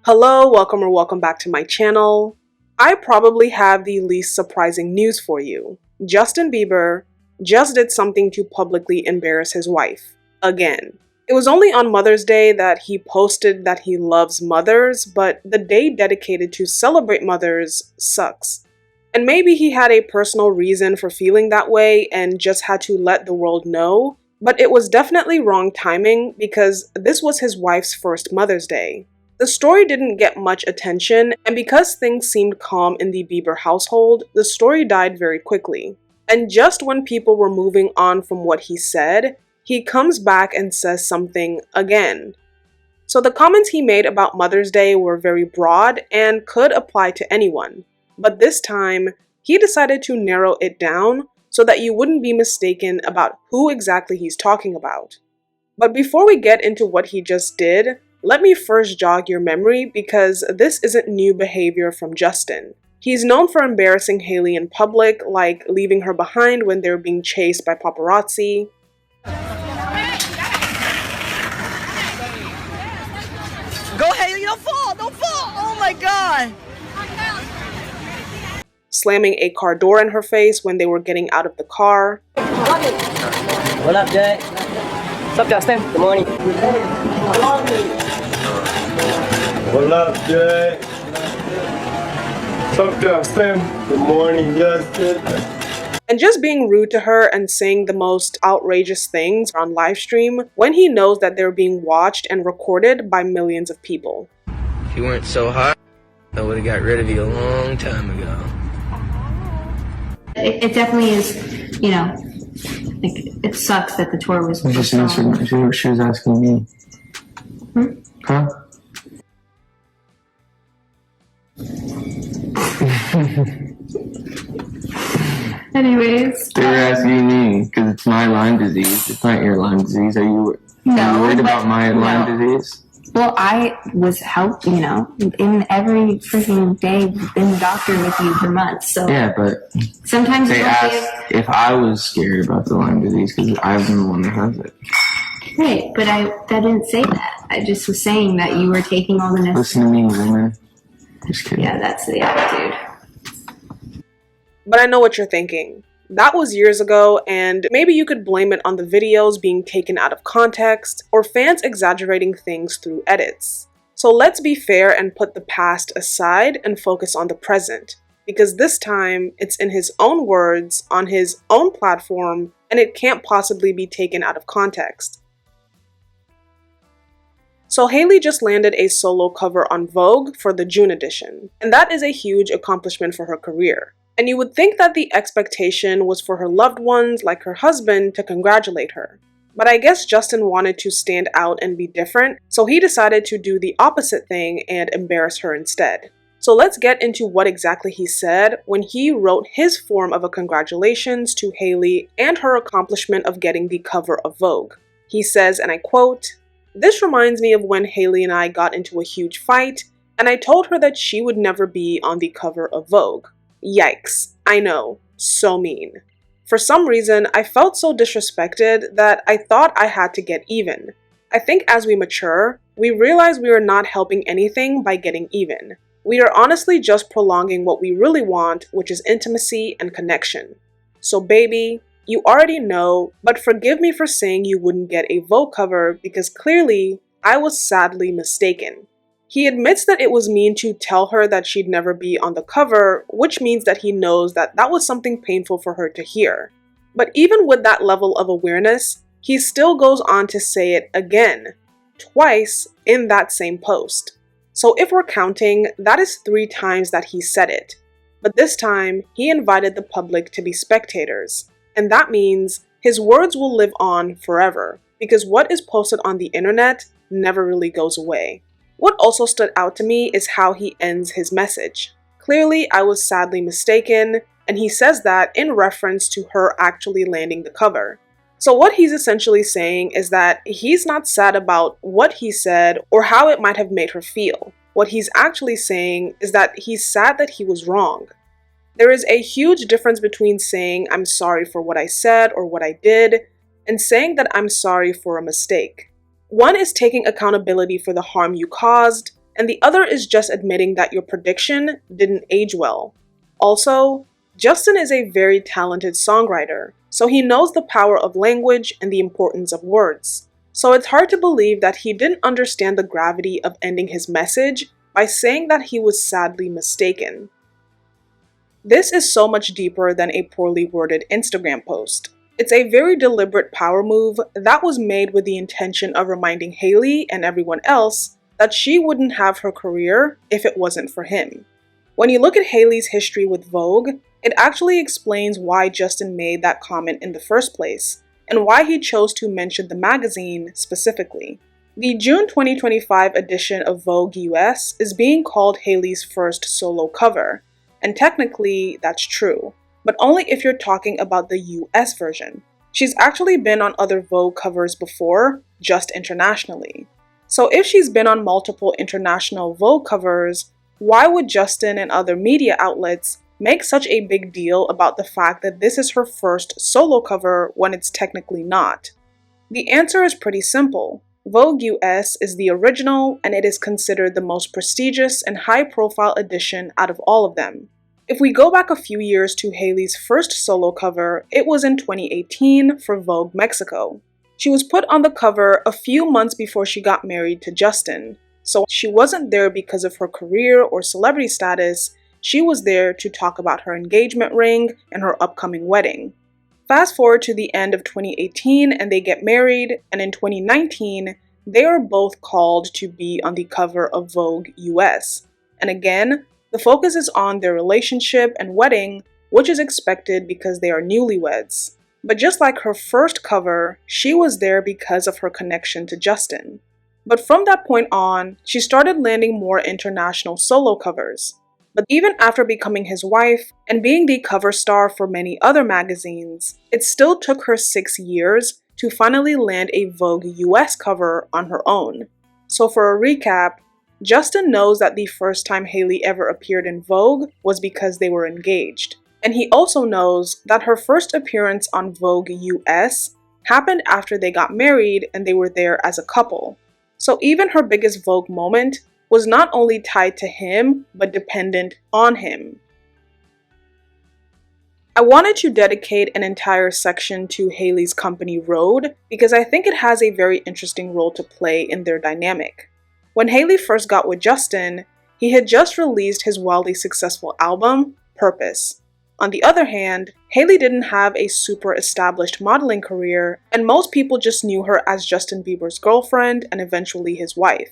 Hello, welcome or welcome back to my channel. I probably have the least surprising news for you. Justin Bieber just did something to publicly embarrass his wife. Again. It was only on Mother's Day that he posted that he loves mothers, but the day dedicated to celebrate mothers sucks. And maybe he had a personal reason for feeling that way and just had to let the world know, but it was definitely wrong timing because this was his wife's first Mother's Day. The story didn't get much attention, and because things seemed calm in the Bieber household, the story died very quickly. And just when people were moving on from what he said, he comes back and says something again. So the comments he made about Mother's Day were very broad and could apply to anyone. But this time, he decided to narrow it down so that you wouldn't be mistaken about who exactly he's talking about. But before we get into what he just did, let me first jog your memory because this isn't new behavior from Justin. He's known for embarrassing Hailey in public, like leaving her behind when they're being chased by paparazzi. Go Hailey, don't fall, don't fall! Oh my god! Slamming a car door in her face when they were getting out of the car. What up, Jay? What's up, Justin? Good morning. What up, Jay? What's up, Justin? Good morning, Justin. And just being rude to her and saying the most outrageous things on live stream when he knows that they're being watched and recorded by millions of people. If you weren't so hot, I would have got rid of you a long time ago. It definitely is, you know, like, it sucks that the tour was. Just answered. She was asking me. Huh? Anyways. They were asking me because it's my Lyme disease. It's not your Lyme disease. Are you worried about my Lyme disease? Well, I was helped, you know, in every freaking day, in the doctor with you for months. So yeah, but sometimes they asked if I was scared about the Lyme disease because I'm the one that has it. Right, but I didn't say that. I just was saying that you were taking all the necessary. Listen to me, woman. Just kidding. Yeah, that's the attitude. But I know what you're thinking. That was years ago, and maybe you could blame it on the videos being taken out of context or fans exaggerating things through edits. So let's be fair and put the past aside and focus on the present, because this time it's in his own words, on his own platform, and it can't possibly be taken out of context. So Hailey just landed a solo cover on Vogue for the June edition, and that is a huge accomplishment for her career. And you would think that the expectation was for her loved ones, like her husband, to congratulate her. But I guess Justin wanted to stand out and be different, so he decided to do the opposite thing and embarrass her instead. So let's get into what exactly he said when he wrote his form of a congratulations to Hailey and her accomplishment of getting the cover of Vogue. He says, and I quote, "This reminds me of when Hailey and I got into a huge fight, and I told her that she would never be on the cover of Vogue. Yikes, I know, so mean. For some reason, I felt so disrespected that I thought I had to get even. I think as we mature, we realize we are not helping anything by getting even. We are honestly just prolonging what we really want, which is intimacy and connection. So baby, you already know, but forgive me for saying you wouldn't get a Vogue cover because clearly, I was sadly mistaken." He admits that it was mean to tell her that she'd never be on the cover, which means that he knows that that was something painful for her to hear. But even with that level of awareness, he still goes on to say it again, twice in that same post. So if we're counting, that is 3 times that he said it. But this time, he invited the public to be spectators. And that means his words will live on forever, because what is posted on the internet never really goes away. What also stood out to me is how he ends his message. Clearly, I was sadly mistaken, and he says that in reference to her actually landing the cover. So what he's essentially saying is that he's not sad about what he said or how it might have made her feel. What he's actually saying is that he's sad that he was wrong. There is a huge difference between saying I'm sorry for what I said or what I did, and saying that I'm sorry for a mistake. One is taking accountability for the harm you caused, and the other is just admitting that your prediction didn't age well. Also, Justin is a very talented songwriter, so he knows the power of language and the importance of words. So it's hard to believe that he didn't understand the gravity of ending his message by saying that he was sadly mistaken. This is so much deeper than a poorly worded Instagram post. It's a very deliberate power move that was made with the intention of reminding Hailey and everyone else that she wouldn't have her career if it wasn't for him. When you look at Hailey's history with Vogue, it actually explains why Justin made that comment in the first place, and why he chose to mention the magazine specifically. The June 2025 edition of Vogue US is being called Hailey's first solo cover, and technically that's true, but only if you're talking about the US version. She's actually been on other Vogue covers before, just internationally. So if she's been on multiple international Vogue covers, why would Justin and other media outlets make such a big deal about the fact that this is her first solo cover when it's technically not? The answer is pretty simple. Vogue US is the original, and it is considered the most prestigious and high-profile edition out of all of them. If we go back a few years to Hailey's first solo cover, it was in 2018 for Vogue Mexico. She was put on the cover a few months before she got married to Justin, so she wasn't there because of her career or celebrity status. She was there to talk about her engagement ring and her upcoming wedding. Fast forward to the end of 2018 and they get married, and in 2019, they are both called to be on the cover of Vogue US. And again, the focus is on their relationship and wedding, which is expected because they are newlyweds. But just like her first cover, she was there because of her connection to Justin. But from that point on, she started landing more international solo covers. But even after becoming his wife and being the cover star for many other magazines, it still took her 6 years to finally land a Vogue US cover on her own. So for a recap, Justin knows that the first time Hailey ever appeared in Vogue was because they were engaged. And he also knows that her first appearance on Vogue US happened after they got married and they were there as a couple. So even her biggest Vogue moment was not only tied to him, but dependent on him. I wanted to dedicate an entire section to Hailey's company Rhode because I think it has a very interesting role to play in their dynamic. When Hailey first got with Justin, he had just released his wildly successful album, Purpose. On the other hand, Hailey didn't have a super established modeling career, and most people just knew her as Justin Bieber's girlfriend and eventually his wife.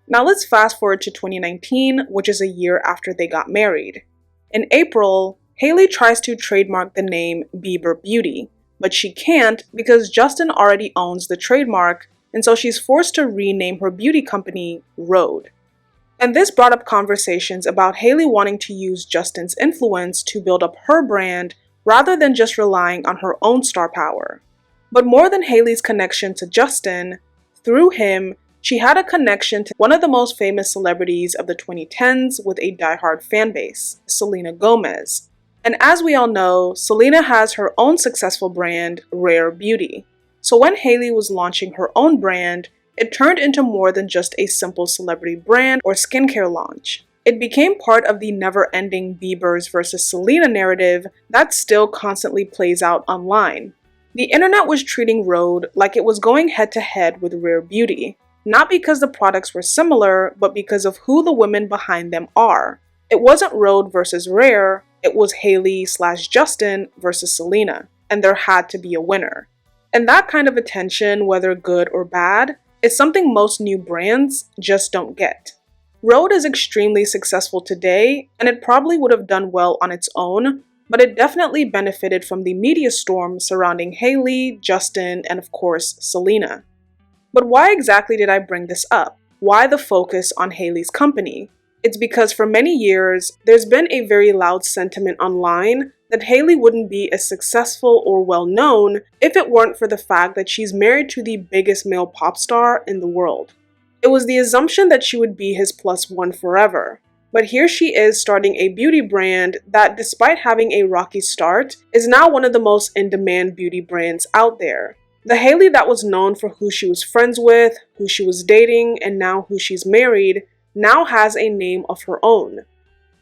Now let's fast forward to 2019, which is a year after they got married. In April, Hailey tries to trademark the name Bieber Beauty, but she can't because Justin already owns the trademark, and so she's forced to rename her beauty company Rhode. And this brought up conversations about Hailey wanting to use Justin's influence to build up her brand rather than just relying on her own star power. But more than Hailey's connection to Justin, through him, she had a connection to one of the most famous celebrities of the 2010s with a diehard fan base, Selena Gomez. And as we all know, Selena has her own successful brand, Rare Beauty. So when Hailey was launching her own brand, it turned into more than just a simple celebrity brand or skincare launch. It became part of the never-ending Bieber's versus Selena narrative that still constantly plays out online. The internet was treating Rhode like it was going head-to-head with Rare Beauty, not because the products were similar, but because of who the women behind them are. It wasn't Rhode versus Rare, it was Hailey/Justin versus Selena, and there had to be a winner. And that kind of attention, whether good or bad, is something most new brands just don't get. Rhode is extremely successful today, and it probably would have done well on its own, but it definitely benefited from the media storm surrounding Hailey, Justin, and of course, Selena. But why exactly did I bring this up? Why the focus on Hailey's company? It's because for many years, there's been a very loud sentiment online that Hailey wouldn't be as successful or well-known if it weren't for the fact that she's married to the biggest male pop star in the world. It was the assumption that she would be his plus one forever. But here she is starting a beauty brand that, despite having a rocky start, is now one of the most in-demand beauty brands out there. The Hailey that was known for who she was friends with, who she was dating, and now who she's married, now has a name of her own.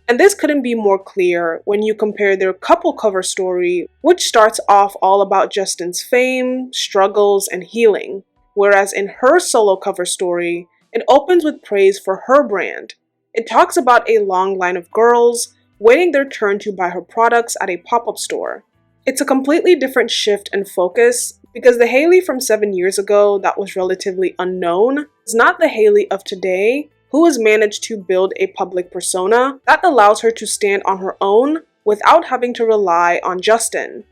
And this couldn't be more clear when you compare their couple cover story, which starts off all about Justin's fame, struggles, and healing, whereas in her solo cover story, it opens with praise for her brand. It talks about a long line of girls waiting their turn to buy her products at a pop-up store. It's a completely different shift and focus because the Hailey from 7 years ago that was relatively unknown is not the Hailey of today, who has managed to build a public persona that allows her to stand on her own without having to rely on Justin.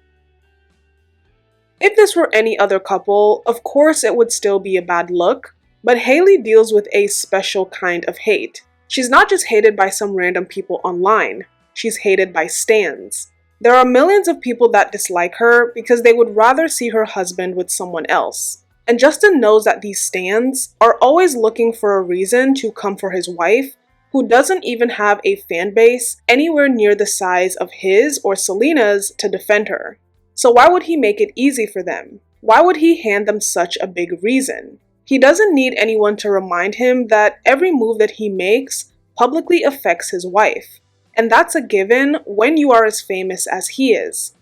If this were any other couple, of course it would still be a bad look, but Hailey deals with a special kind of hate. She's not just hated by some random people online, she's hated by stans. There are millions of people that dislike her because they would rather see her husband with someone else. And Justin knows that these stans are always looking for a reason to come for his wife, who doesn't even have a fan base anywhere near the size of his or Selena's to defend her. So why would he make it easy for them? Why would he hand them such a big reason? He doesn't need anyone to remind him that every move that he makes publicly affects his wife. And that's a given when you are as famous as he is.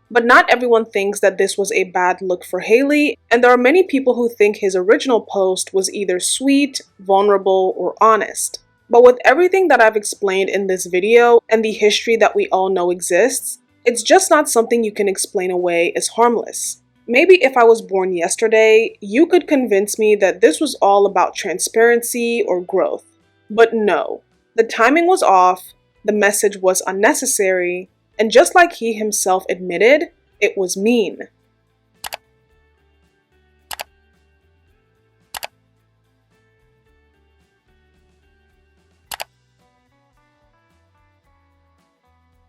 But not everyone thinks that this was a bad look for Hailey, and there are many people who think his original post was either sweet, vulnerable, or honest. But with everything that I've explained in this video and the history that we all know exists, it's just not something you can explain away as harmless. Maybe if I was born yesterday, you could convince me that this was all about transparency or growth. But no, the timing was off, the message was unnecessary, and just like he himself admitted, it was mean.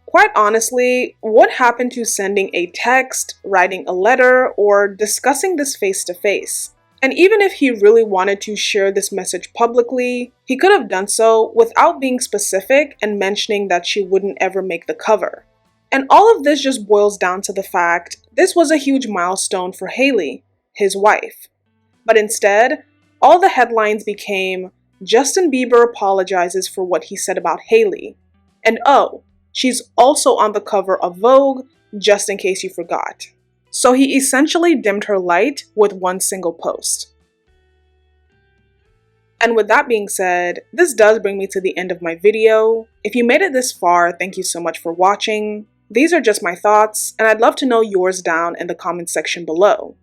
Quite honestly, what happened to sending a text, writing a letter, or discussing this face to face? And even if he really wanted to share this message publicly, he could have done so without being specific and mentioning that she wouldn't ever make the cover. And all of this just boils down to the fact this was a huge milestone for Hailey, his wife. But instead, all the headlines became, Justin Bieber apologizes for what he said about Hailey. And oh, she's also on the cover of Vogue, just in case you forgot. So he essentially dimmed her light with one single post. And with that being said, this does bring me to the end of my video. If you made it this far, thank you so much for watching. These are just my thoughts, and I'd love to know yours down in the comments section below.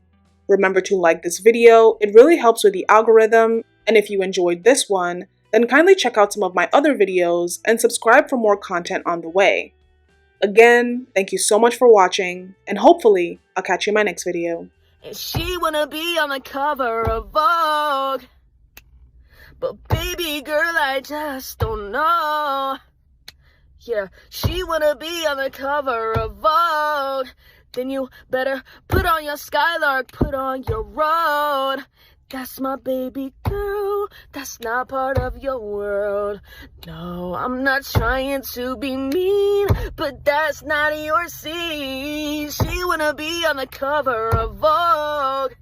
Remember to like this video, it really helps with the algorithm, and if you enjoyed this one, then kindly check out some of my other videos and subscribe for more content on the way. Again, thank you so much for watching, and hopefully, I'll catch you in my next video. She wanna be on the cover of Vogue, but baby girl, I just don't know. Yeah, she wanna be on the cover of Vogue. Then you better put on your Skylark, put on your Rhode. That's my baby girl, that's not part of your world. No, I'm not trying to be mean, but that's not your scene. She wanna be on the cover of Vogue.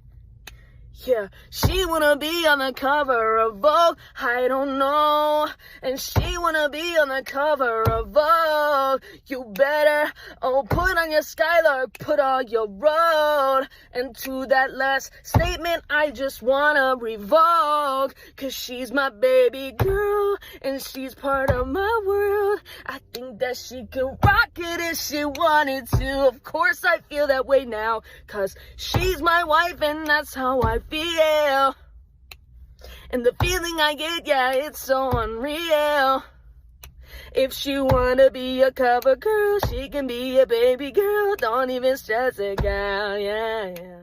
Yeah, she wanna be on the cover of Vogue, I don't know. And she wanna be on the cover of Vogue. You better, put on your Skylark, put on your Rhode. And to that last statement, I just wanna revoke. Cause she's my baby girl, and she's part of my world. I think that she could rock it if she wanted to. Of course I feel that way now, cause she's my wife and that's how I feel. And the feeling I get, yeah, it's so unreal. If she wanna be a cover girl, she can be a baby girl. Don't even stress it, girl, yeah, yeah.